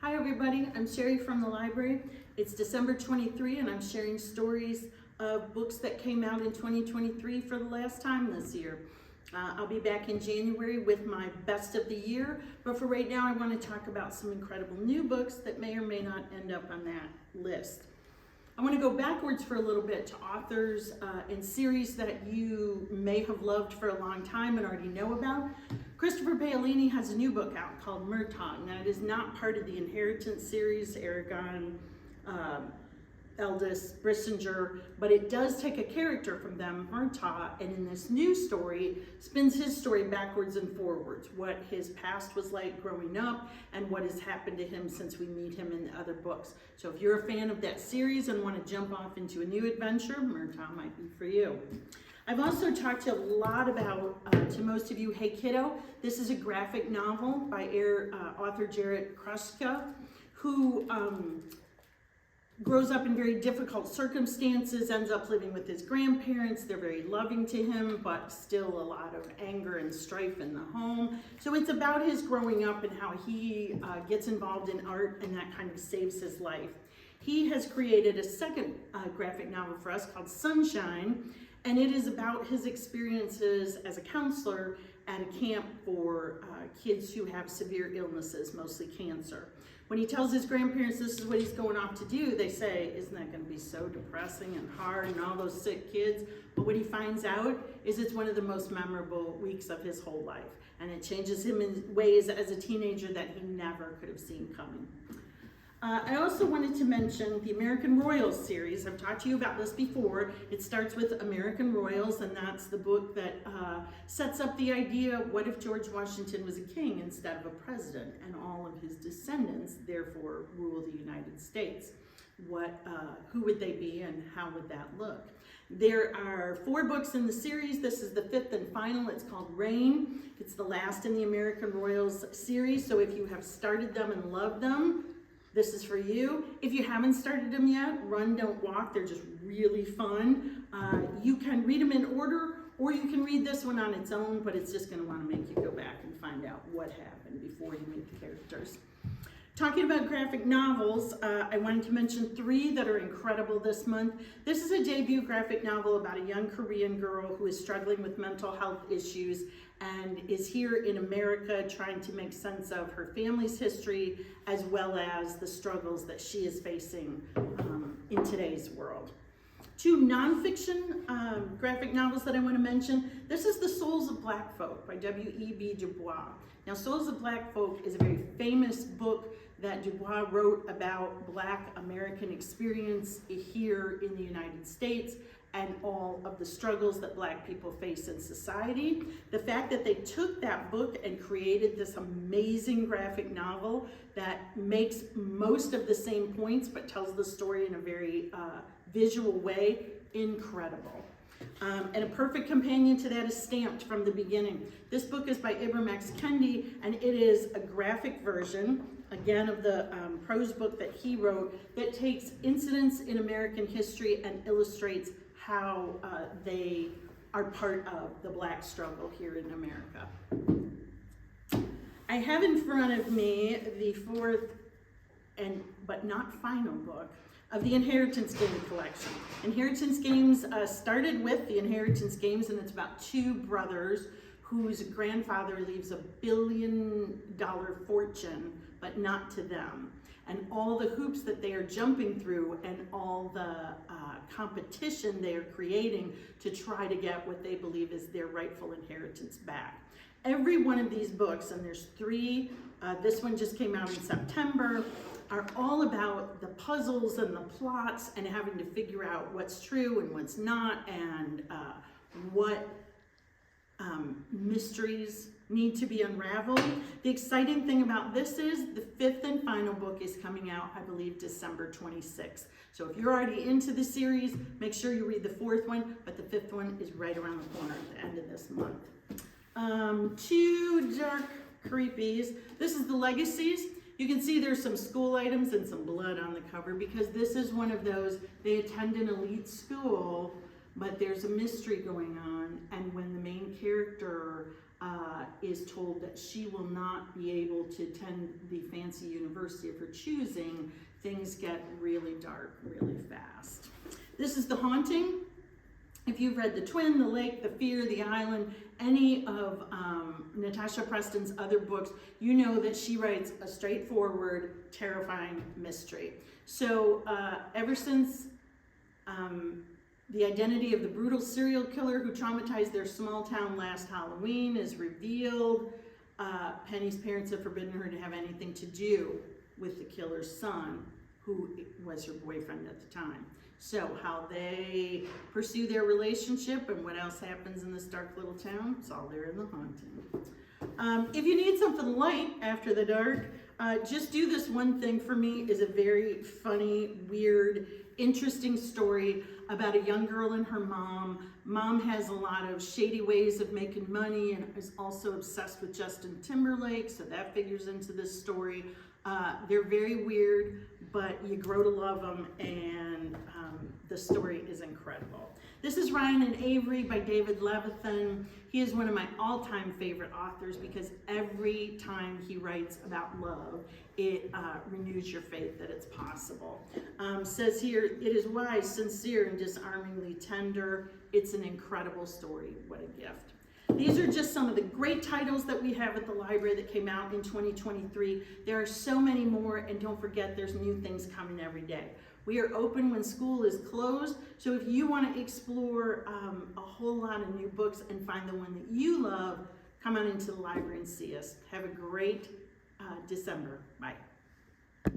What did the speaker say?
Hi everybody, I'm Sheree from the library. It's December 23 and I'm sharing stories of books that came out in 2023 for the last time this year. I'll be back in January with my best of the year, but for right now I want to talk about some incredible new books that may or may not end up on that list. I want to go backwards for a little bit to authors and series that you may have loved for a long time and already know about. Christopher Paolini has a new book out called Murtaugh. Now, it is not part of the Inheritance series, Aragon, Eldest, Brissinger, but it does take a character from them, Murtaugh, and in this new story, spins his story backwards and forwards, what his past was like growing up and what has happened to him since we meet him in the other books. So if you're a fan of that series and want to jump off into a new adventure, Murtaugh might be for you. I've also talked a lot about, to most of you, Hey Kiddo. This is a graphic novel by author Jarrett Kruska, who grows up in very difficult circumstances, ends up living with his grandparents. They're very loving to him, but still a lot of anger and strife in the home. So it's about his growing up and how he gets involved in art, and that kind of saves his life. He has created a second graphic novel for us called Sunshine, and it is about his experiences as a counselor at a camp for kids who have severe illnesses, mostly cancer. When he tells his grandparents this is what he's going off to do, they say, isn't that going to be so depressing and hard and all those sick kids? But what he finds out is it's one of the most memorable weeks of his whole life. And it changes him in ways as a teenager that he never could have seen coming. I also wanted to mention the American Royals series. I've talked to you about this before. It starts with American Royals, and that's the book that sets up the idea, what if George Washington was a king instead of a president, and all of his descendants therefore rule the United States? Who would they be and how would that look? There are 4 books in the series. This is the 5th and final. It's called Reign. It's the last in the American Royals series, so if you have started them and loved them, this is for you. If you haven't started them yet, Run, Don't Walk. They're just really fun. You can read them in order, or you can read this one on its own, but it's just going to want to make you go back and find out what happened before you meet the characters. Talking about graphic novels, I wanted to mention 3 that are incredible this month. This is a debut graphic novel about a young Korean girl who is struggling with mental health issues and is here in America trying to make sense of her family's history as well as the struggles that she is facing in today's world. 2 nonfiction graphic novels that I want to mention. This is The Souls of Black Folk by W.E.B. Du Bois. Now, Souls of Black Folk is a very famous book that Du Bois wrote about Black American experience here in the United States and all of the struggles that Black people face in society. The fact that they took that book and created this amazing graphic novel that makes most of the same points but tells the story in a very visual way, incredible. And a perfect companion to that is Stamped from the Beginning. This book is by Ibram X. Kendi, and it is a graphic version, again, of the prose book that he wrote that takes incidents in American history and illustrates how they are part of the Black struggle here in America. I have in front of me the 4th but not final book of the Inheritance Game collection. Inheritance Games started with the Inheritance Games, and it's about 2 brothers whose grandfather leaves $1 billion fortune, but not to them. And all the hoops that they are jumping through and all the competition they are creating to try to get what they believe is their rightful inheritance back. Every one of these books, and there's 3, this one just came out in September, are all about the puzzles and the plots and having to figure out what's true and what's not, and what mysteries need to be unraveled. The exciting thing about this is the 5th and final book is coming out, I believe, December 26th. So if you're already into the series, make sure you read the 4th one, but the 5th one is right around the corner at the end of this month. 2 dark creepies. This is The Legacies. You can see there's some school items and some blood on the cover because this is one of those, they attend an elite school, but there's a mystery going on, and when the main character is told that she will not be able to attend the fancy university of her choosing, things get really dark really fast. This is The Haunting. If you've read The Twin, The Lake, The Fear, The Island, any of Natasha Preston's other books, you know that she writes a straightforward, terrifying mystery. So ever since the identity of the brutal serial killer who traumatized their small town last Halloween is revealed, Penny's parents have forbidden her to have anything to do with the killer's son, who was her boyfriend at the time. So how they pursue their relationship and what else happens in this dark little town, it's all there in The Haunting. If you need something light after the dark, Just Do This One Thing for me is a very funny, weird, interesting story about a young girl and her mom. Mom has a lot of shady ways of making money and is also obsessed with Justin Timberlake, so that figures into this story. They're very weird, but you grow to love them, and the story is incredible. This is Ryan and Avery by David Levithan. He is one of my all-time favorite authors because every time he writes about love, it renews your faith that it's possible. Says here, it is wise, sincere, and disarmingly tender. It's an incredible story. What a gift. These are just some of the great titles that we have at the library that came out in 2023. There are so many more, and don't forget there's new things coming every day. We are open when school is closed, so if you want to explore a whole lot of new books and find the one that you love, come on into the library and see us. Have a great December. Bye.